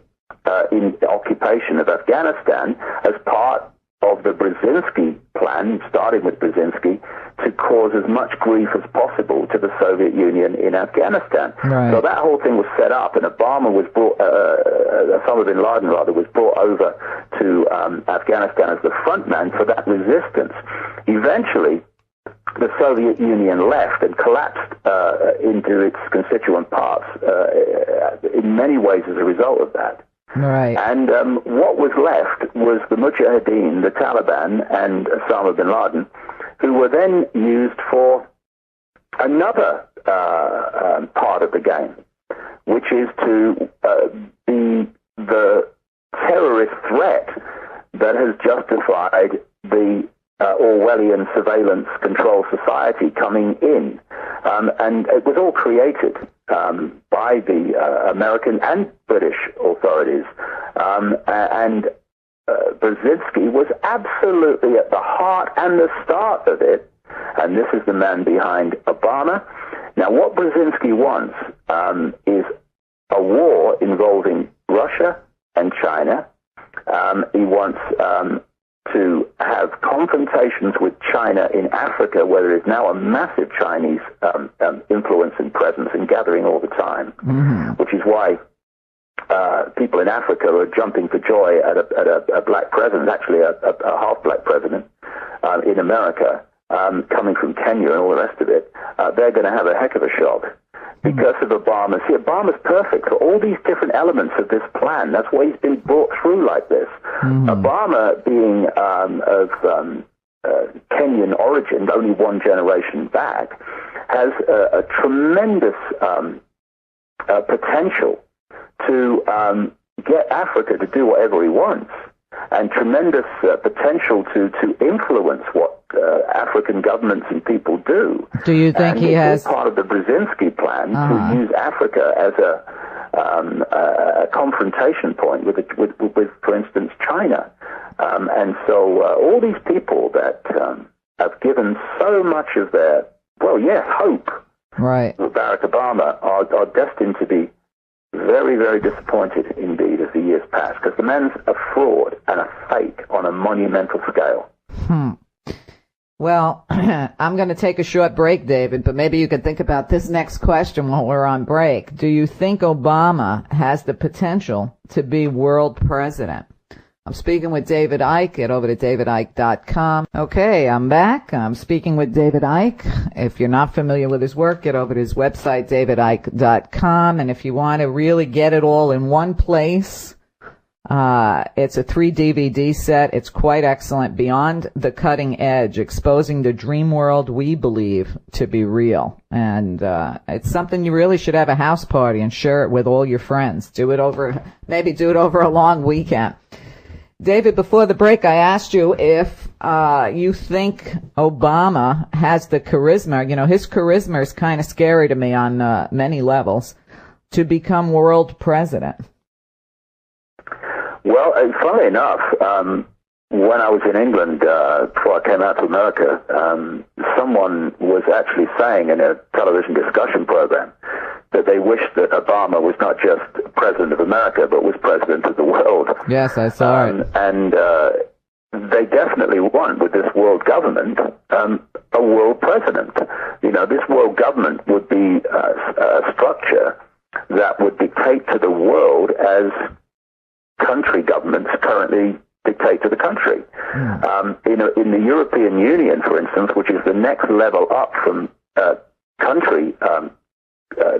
in the occupation of Afghanistan as part of the Brzezinski plan, starting with Brzezinski, to cause as much grief as possible to the Soviet Union in Afghanistan. Right. So that whole thing was set up, and Obama was brought, Osama bin Laden rather, was brought over to Afghanistan as the front man for that resistance. Eventually, the Soviet Union left and collapsed into its constituent parts in many ways as a result of that. Right. And what was left was the Mujahideen, the Taliban, and Osama bin Laden, who were then used for another part of the game, which is to be the terrorist threat that has justified the Orwellian surveillance control society coming in. And it was all created by the American and British authorities. And Brzezinski was absolutely at the heart and the start of it. And this is the man behind Obama. Now, what Brzezinski wants is a war involving Russia and China. He wants to have confrontations with China in Africa, where there is now a massive Chinese influence and presence and gathering all the time, which is why people in Africa are jumping for joy at a black president, actually a half-black president in America, coming from Kenya and all the rest of it. They're going to have a heck of a shock because of Obama. See, Obama's perfect for all these different elements of this plan. That's why he's been brought through like this. Obama, being of Kenyan origin, only one generation back, has a tremendous potential to get Africa to do whatever he wants, and tremendous potential to influence what African governments and people do. Do you think he has part of the Brzezinski plan to use Africa as a confrontation point with, for instance, China? And so all these people that have given so much of their, hope, right, with Barack Obama are destined to be very, very disappointed indeed as the years pass, because the man's a fraud and a fake on a monumental scale. Well, I'm going to take a short break, David, but maybe you could think about this next question while we're on break. Do you think Obama has the potential to be world president? I'm speaking with David Icke. Get over to davidicke.com. Okay, I'm back. I'm speaking with David Icke. If you're not familiar with his work, get over to his website, davidicke.com. And if you want to really get it all in one place, it's a 3 DVD set. It's quite excellent. Beyond the Cutting Edge, exposing the dream world we believe to be real. And it's something you really should have a house party and share it with all your friends. Maybe do it over a long weekend. David, before the break, I asked you if you think Obama has the charisma. You know, his charisma is kind of scary to me on many levels, to become world president. Well, funnily enough, when I was in England, before I came out to America, someone was actually saying in a television discussion program that they wished that Obama was not just president of America, but was president of the world. Yes, I saw it. And they definitely want, with this world government, a world president. You know, this world government would be a structure that would dictate to the world as country governments currently dictate to the country. In the European Union, for instance, which is the next level up from country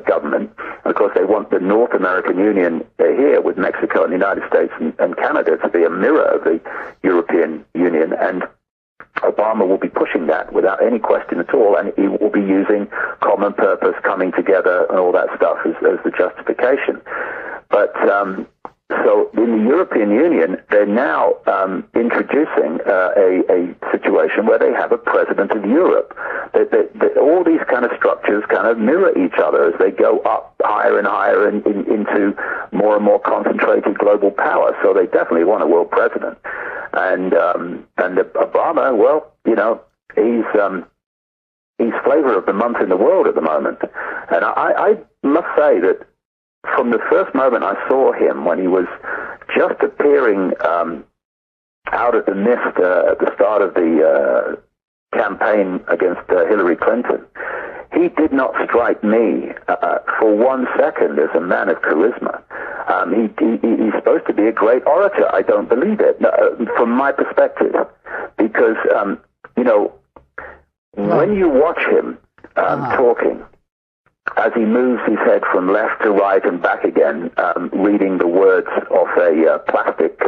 government. And of course, they want the North American Union here with Mexico and the United States and Canada to be a mirror of the European Union, and Obama will be pushing that without any question at all, and he will be using common purpose, coming together, and all that stuff as the justification. But so in the European Union, they're now introducing a situation where they have a president of Europe. All these kind of structures kind of mirror each other as they go up higher and higher into more and more concentrated global power. So they definitely want a world president. And Obama, well, you know, he's flavor of the month in the world at the moment. And I must say that from the first moment I saw him, when he was just appearing out of the mist at the start of the campaign against Hillary Clinton, he did not strike me for 1 second as a man of charisma. He's supposed to be a great orator. I don't believe it, from my perspective, because, you know, when you watch him talking, as he moves his head from left to right and back again, reading the words off a plastic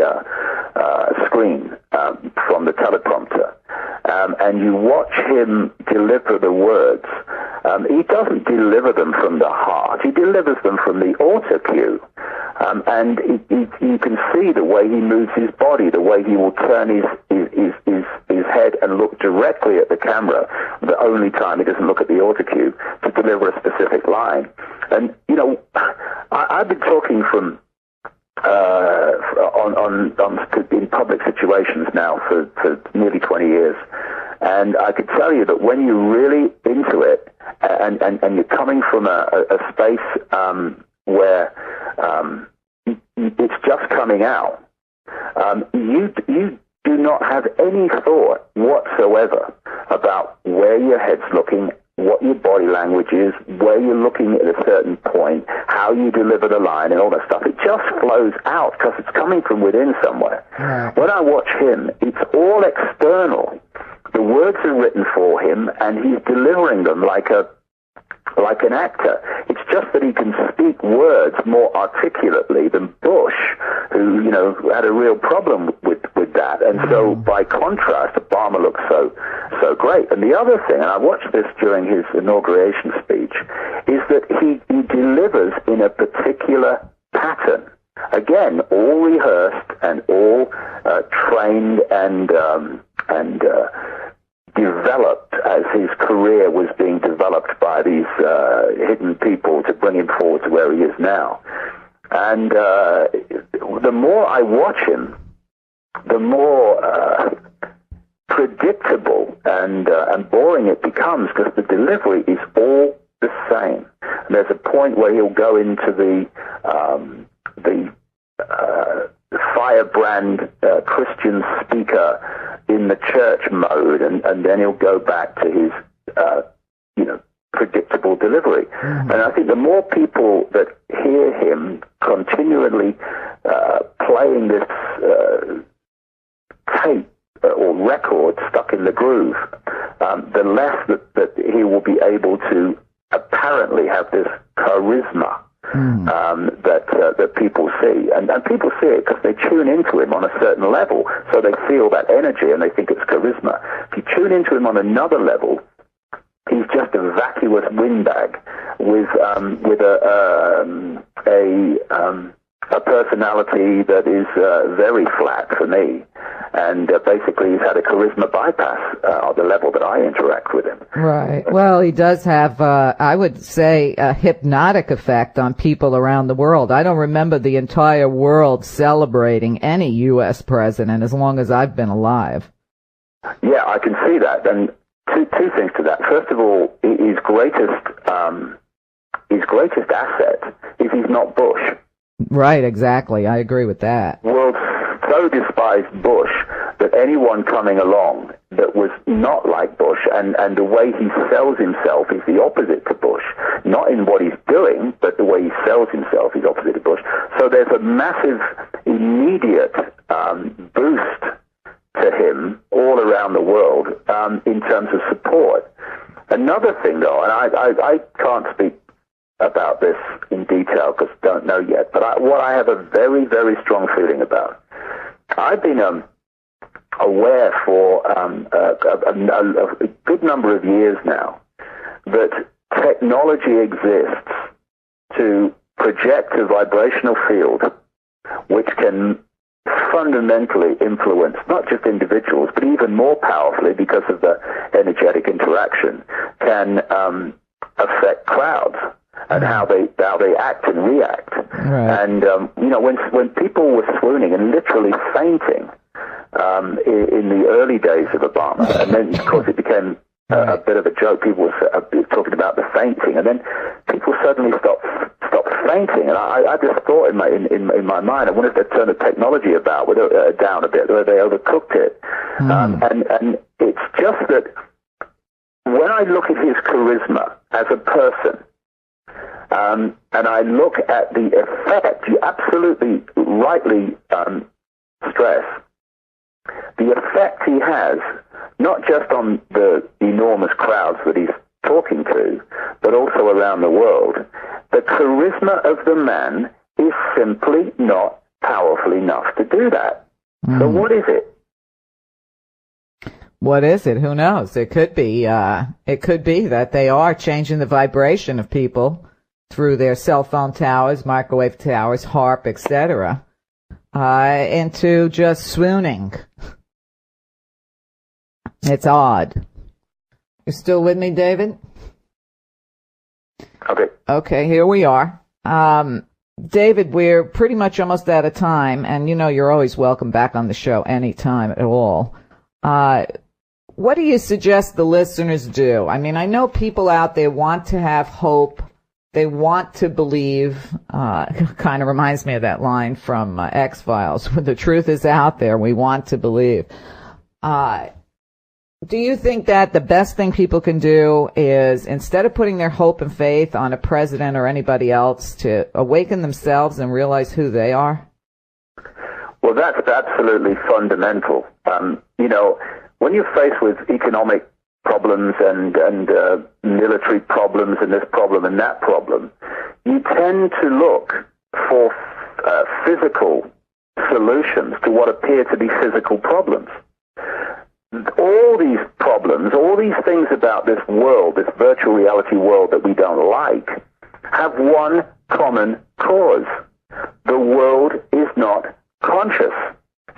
screen from the teleprompter, and you watch him deliver the words, he doesn't deliver them from the heart. He delivers them from the auto cue. And you can see the way he moves his body, the way he will turn his head and look directly at the camera, the only time he doesn't look at the auto cue, to deliver a specific line. And, you know, I've been talking from in public situations now for nearly 20 years. And I could tell you that when you're really into it, and you're coming from a space where it's just coming out, you do not have any thought whatsoever about where your head's looking, what your body language is, where you're looking at a certain point, how you deliver the line, and all that stuff. It just flows out because it's coming from within somewhere. Right. When I watch him, it's all external. The words are written for him, and he's delivering them like an actor. It's just that he can speak words more articulately than Bush, who, you know, had a real problem with that. And so, by contrast, Obama looks so great. And the other thing, and I watched this during his inauguration speech, is that he delivers in a particular pattern. Again, all rehearsed and all trained and developed as his career was being developed by these hidden people to bring him forward to where he is now. And the more I watch him, the more predictable and boring it becomes, because the delivery is all the same. And there's a point where he'll go into the firebrand Christian speaker in the church mode, and then he'll go back to his, predictable delivery. Mm-hmm. And I think the more people that hear him continually playing this tape or record stuck in the groove, the less that he will be able to apparently have this charisma that people see. And people see it because they tune into him on a certain level, so they feel that energy and they think it's charisma. If you tune into him on another level, he's just a vacuous windbag with a personality that is very flat for me. And basically, he's had a charisma bypass at the level that I interact with him. Right. Well, he does have, I would say, a hypnotic effect on people around the world. I don't remember the entire world celebrating any U.S. president as long as I've been alive. Yeah, I can see that. And two things to that. First of all, his greatest asset is he's not Bush. Right, exactly. I agree with that. World so despised Bush that anyone coming along that was not like Bush, and the way he sells himself is the opposite to Bush. Not in what he's doing, but the way he sells himself is opposite to Bush. So there's a massive, immediate boost to him all around the world in terms of support. Another thing, though, and I can't speak about this in detail because I don't know yet, but what I have a very, very strong feeling about, I've been aware for a good number of years now that technology exists to project a vibrational field which can fundamentally influence not just individuals, but even more powerfully, because of the energetic interaction, can affect crowds and how they act and react. Right. And when people were swooning and literally fainting in the early days of Obama, and then of course it became a bit of a joke. People were talking about the fainting, and then people suddenly stopped fainting. And I just thought in my mind, I wonder if they turned the technology down a bit, whether they overcooked it. And it's just that when I look at his charisma as a person, and I look at the effect, you absolutely rightly stress, the effect he has, not just on the enormous crowds that he's talking to, but also around the world. The charisma of the man is simply not powerful enough to do that. So what is it? What is it? Who knows? It could be that they are changing the vibration of people through their cell phone towers, microwave towers, HARP, etc., into just swooning. It's odd. You still with me, David? Okay. Okay, here we are. David, we're pretty much almost out of time, and you're always welcome back on the show anytime at all. What do you suggest the listeners do? I mean, I know people out there want to have hope. They want to believe. Kind of reminds me of that line from X-Files. When the truth is out there, we want to believe. Do you think that the best thing people can do is, instead of putting their hope and faith on a president or anybody else, to awaken themselves and realize who they are? Well, that's absolutely fundamental. When you're faced with economic problems and military problems and this problem and that problem, you tend to look for physical solutions to what appear to be physical problems. All these problems, all these things about this world, this virtual reality world that we don't like, have one common cause. The world is not conscious.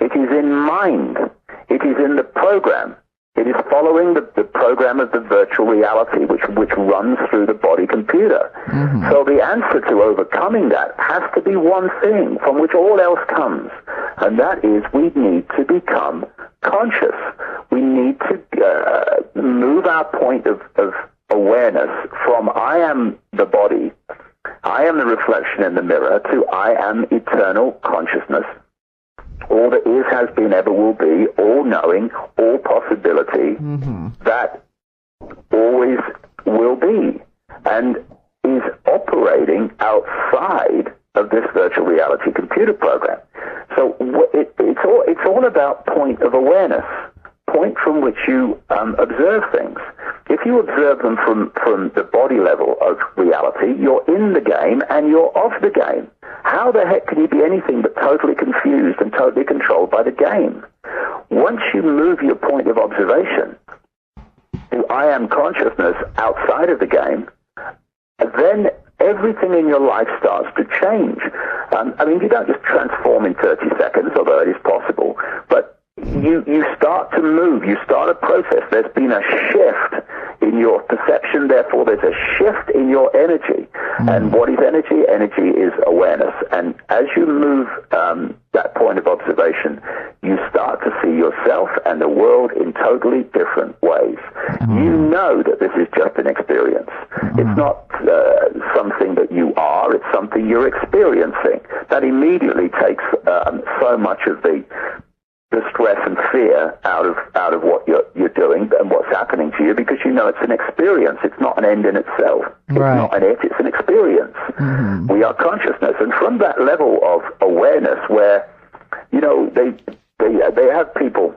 It is in mind. It is in the program. It is following the program of the virtual reality which runs through the body computer. Mm-hmm. So the answer to overcoming that has to be one thing from which all else comes, and that is we need to become conscious. We need to move our point of awareness from I am the body, I am the reflection in the mirror, to I am eternal consciousness. All that is, has been, ever will be, all knowing, all possibility, that always will be, and is operating outside of this virtual reality computer program. So it's all about point of awareness, point from which you observe things. If you observe them from the body level of reality, you're in the game and you're off the game. How the heck can you be anything but totally confused and totally controlled by the game? Once you move your point of observation to I am consciousness outside of the game, then everything in your life starts to change. You don't just transform in 30 seconds, although it is possible, but you start to move, you start a process. There's been a shift in your perception, therefore there's a shift in your energy. And what is energy? Energy is awareness. And as you move that point of observation, you start to see yourself and the world in totally different ways. You know that this is just an experience. It's not something that you are, it's something you're experiencing. That immediately takes so much of the stress and fear out of what you're doing and what's happening to you, because you know it's an experience. It's not an end in itself. It's not an it, it's an experience. We are consciousness. And from that level of awareness where, they have people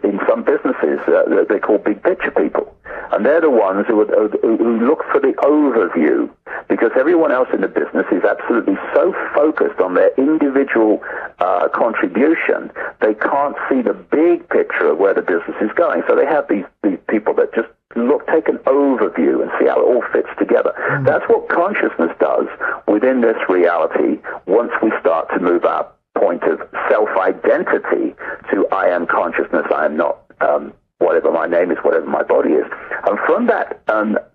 in some businesses that they call big picture people. And they're the ones who look for the overview, because everyone else in the business is absolutely so focused on their individual contribution, they can't see the big picture of where the business is going. So they have these people that just take an overview and see how it all fits together. Mm-hmm. That's what consciousness does within this reality once we start to move our point of self-identity to I am consciousness, I am not whatever my name is, whatever my body is. And from that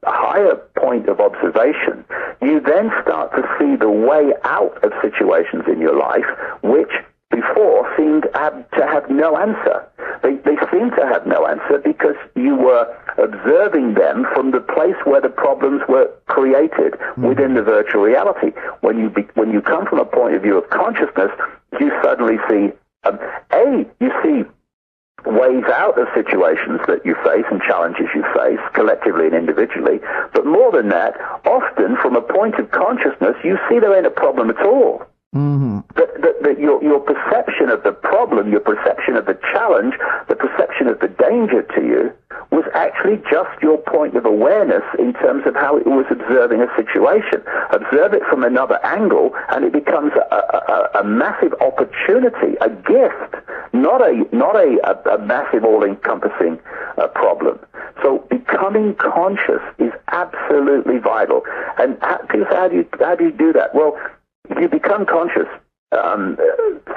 higher point of observation, you then start to see the way out of situations in your life which before seemed to have no answer. They seem to have no answer because you were observing them from the place where the problems were created within the virtual reality. When you come from a point of view of consciousness, you suddenly see, you see ways out of situations that you face and challenges you face collectively and individually. But more than that, often from a point of consciousness, you see there ain't a problem at all. Mm-hmm. That your perception of the problem, your perception of the challenge, the perception of the danger to you was actually just your point of awareness in terms of how it was observing a situation. Observe it from another angle and it becomes a massive opportunity, a gift, not a massive all-encompassing problem. So becoming conscious is absolutely vital. And people say, how do you do that? Well, you become conscious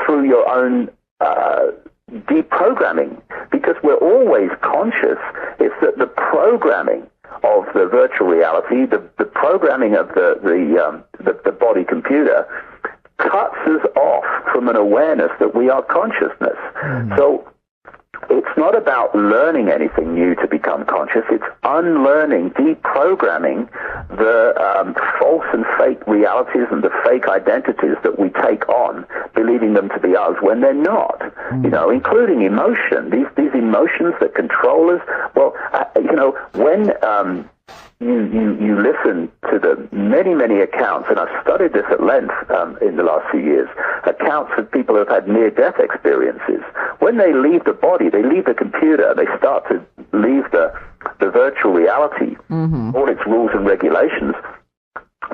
through your own deprogramming, because we're always conscious. It's that the programming of the virtual reality, the programming of the body computer, cuts us off from an awareness that we are consciousness. Mm-hmm. So it's not about learning anything new to become conscious. It's unlearning, deprogramming the false and fake realities and the fake identities that we take on, believing them to be us when they're not. Mm. Including emotion. These emotions that control us. Well, when you listen to the many accounts, and I've studied this at length in the last few years, accounts of people who have had near-death experiences. When they leave the body, they leave the computer, they start to leave the virtual reality, all its rules and regulations.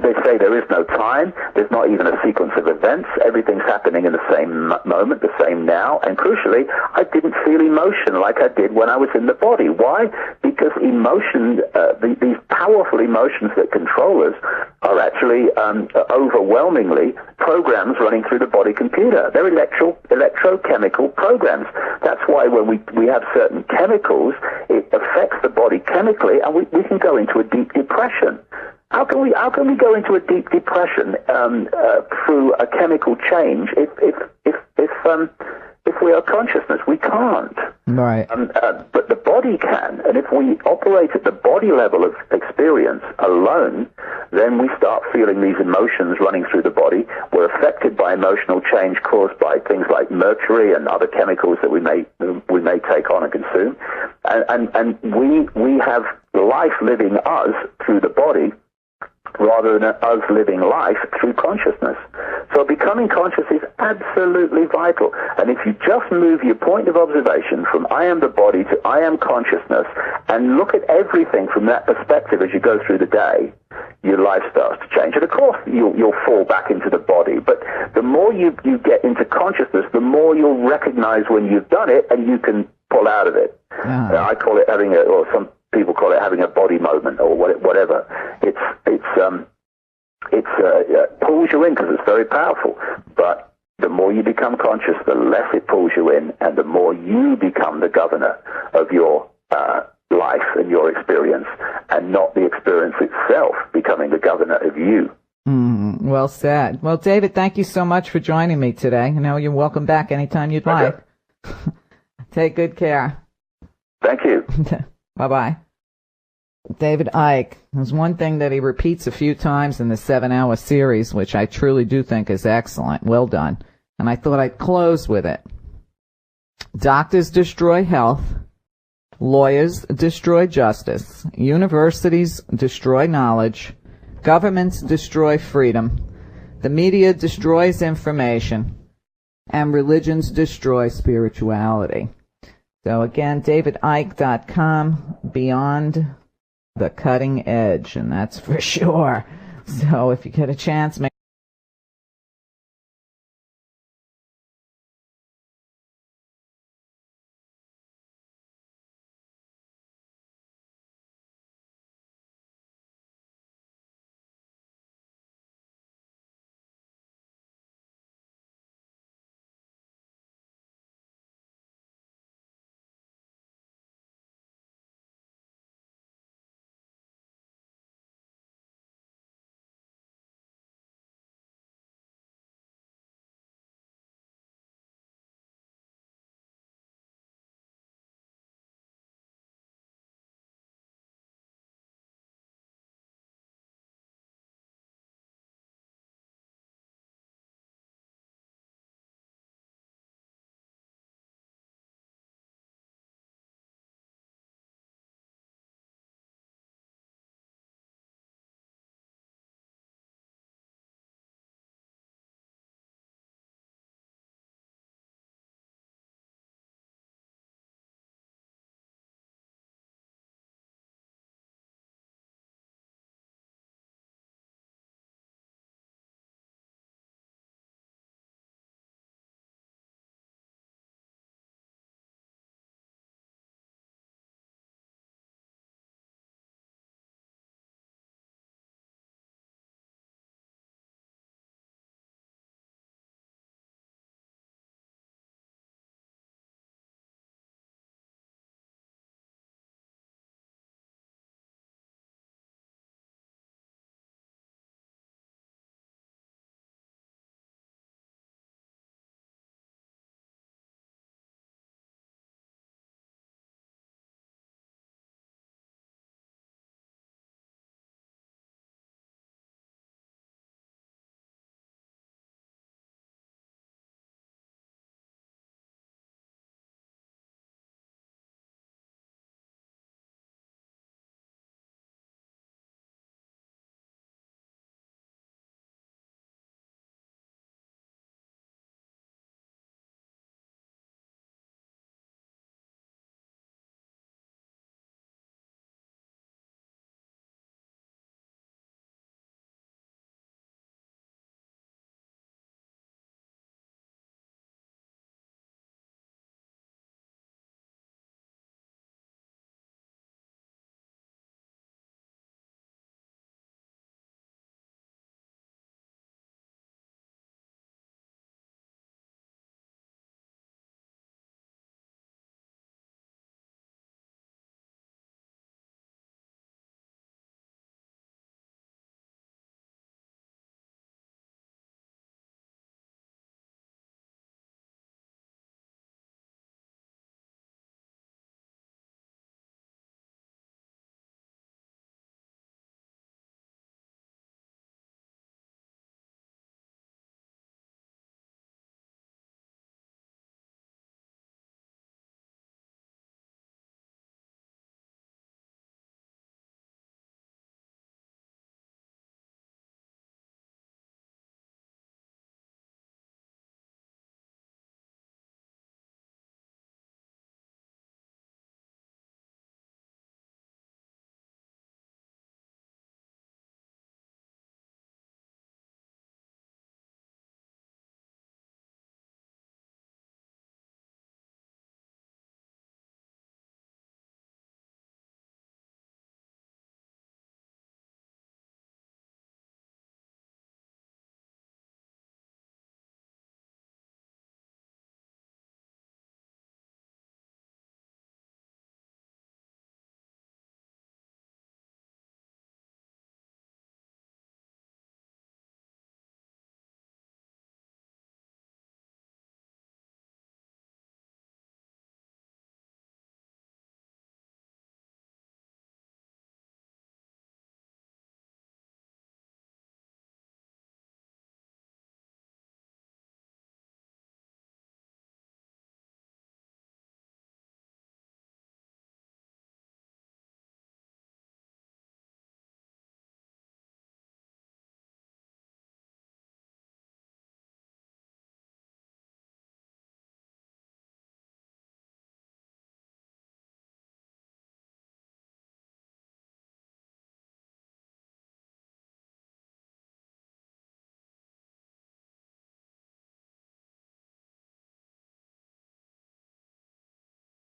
They say there is no time, there's not even a sequence of events, everything's happening in the same moment, the same now, and crucially, I didn't feel emotion like I did when I was in the body. Why? Because emotion, these powerful emotions that control us are actually overwhelmingly programs running through the body computer. They're electrochemical programs. That's why when we have certain chemicals, it affects the body chemically, and we can go into a deep depression. How can we go into a deep depression through a chemical change if we are consciousness? We can't. Right. But the body can, and if we operate at the body level of experience alone, then we start feeling these emotions running through the body. We're affected by emotional change caused by things like mercury and other chemicals that we may take on and consume, and we have life living us through the body, rather than us living life through consciousness. So becoming conscious is absolutely vital. And if you just move your point of observation from I am the body to I am consciousness and look at everything from that perspective as you go through the day, your life starts to change. And of course, you'll fall back into the body. But the more you get into consciousness, the more you'll recognize when you've done it and you can pull out of it. Yeah. I call it some people call it having a body moment or whatever. It pulls you in because it's very powerful. But the more you become conscious, the less it pulls you in, and the more you become the governor of your life and your experience, and not the experience itself becoming the governor of you. Well said. Well, David, thank you so much for joining me today. You're welcome back anytime you'd like. Take good care. Thank you. Bye-bye. David Icke. There's one thing that he repeats a few times in the 7-hour series, which I truly do think is excellent. Well done. And I thought I'd close with it. Doctors destroy health. Lawyers destroy justice. Universities destroy knowledge. Governments destroy freedom. The media destroys information. And religions destroy spirituality. So again, davidicke.com, beyond the cutting edge, and that's for sure. So if you get a chance, make